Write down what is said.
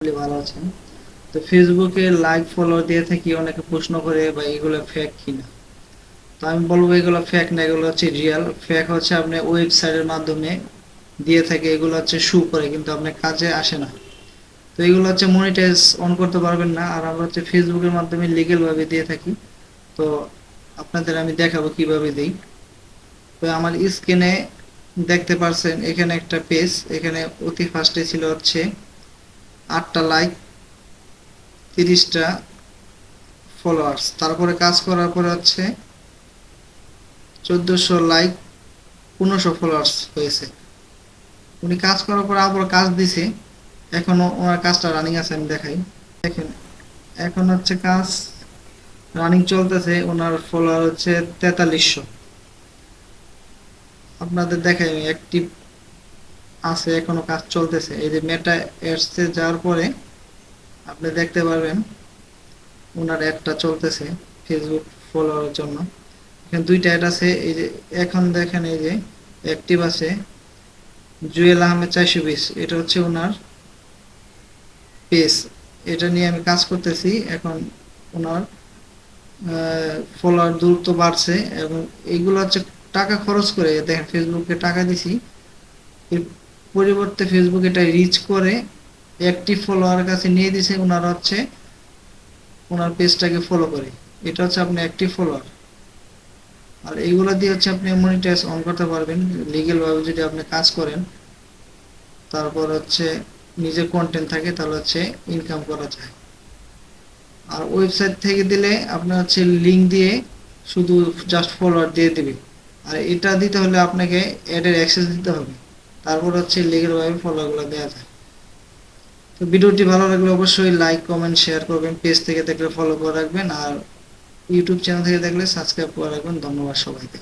ভালো আছেন। তো ফেসবুকে লাইক ফলো দিয়ে থাকি, অনেকে প্রশ্ন করে বা এগুলো ফেক কিনা। তো আমি বলবো এগুলো ফেক না, এগুলো হচ্ছে রিয়েল। ফেক হচ্ছে আপনি ওয়েবসাইটের মাধ্যমে দিয়ে থাকে, এগুলো হচ্ছে শু করে কিন্তু আপনার কাজে আসে না। তো এগুলো হচ্ছে মনিটাইজ অন করতে পারবেন না, আর আমরা হচ্ছে ফেসবুকের মাধ্যমে লিগেল ভাবে দিয়ে থাকি। তো আপনাদের আমি দেখাবো কিভাবে দিই। তো আমার স্ক্রিনে দেখতে পারছেন এখানে একটা পেজ, এখানে অতি ফার্স্টে ছিল হচ্ছে 8টা লাইক, 30টা ফলোয়ার্স। তারপরে কাজ করার পরে হচ্ছে 1400 লাইক, 1500 ফলোয়ার্স হয়েছে। উনি কাজ করার পর আবার কাজ দিছে, এখনো ওনার কাজটা রানিং আছে, আমি দেখাই। দেখেন, এখন হচ্ছে কাজ রানিং চলতেছে, ওনার ফলোয়ার হচ্ছে 4300। আপনাদের দেখাই আমি অ্যাক্টিভ আছে, এখনো কাজ চলতেছে। এই যে মেটা এডসে যাওয়ার পরে আপনি দেখতে পারবেন ওনার অ্যাডটা চলতেছে ফেসবুক ফলোয়ারের জন্য। এখানে দুইটা অ্যাড আছে। এই যে এখন দেখেন, এই যে অ্যাক্টিভ আছে জুয়েল আহমেদ 420, এটা হচ্ছে ওনার পেজ। এটা নিয়ে আমি কাজ করতেছি এখন। ওনার ফলোয়ার দ্রুত বাড়ছে, এবং এইগুলো হচ্ছে টাকা খরচ করে, দেখেন ফেসবুকে টাকা দিছি, এর পরিবর্তে ফেসবুক এটা রিচ করে অ্যাক্টিভ ফলোয়ার কাছে নিয়ে দিছে, ওনারা হচ্ছে ওনার পেজটাকে ফলো করে। এটা হচ্ছে আপনি অ্যাক্টিভ ফলোয়ার। আর এইগুলো দিয়ে হচ্ছে আপনি মনিটাইজ অন করতে পারবেন লিগেল ভাবে, যদি আপনি কাজ করেন, তারপর হচ্ছে নিজের কন্টেন্ট থাকে, তাহলে হচ্ছে ইনকাম করা যায়। আর ওয়েবসাইট থেকে দিলে আপনার হচ্ছে লিঙ্ক দিয়ে শুধু জাস্ট ফলোয়ার দিয়ে দিবে। আর এটা দিতে হলে আপনাকে অ্যাডের অ্যাক্সেস দিতে হবে, তারপর হচ্ছে লিগেল ভাবে ফলোগুলো দেওয়া যায়। তো ভিডিওটি ভালো লাগলে অবশ্যই লাইক কমেন্ট শেয়ার করবেন, পেজ থেকে দেখলে ফলো করে রাখবেন, আর ইউটিউব চ্যানেল থেকে দেখলে সাবস্ক্রাইব করে রাখবেন। ধন্যবাদ সবাইকে।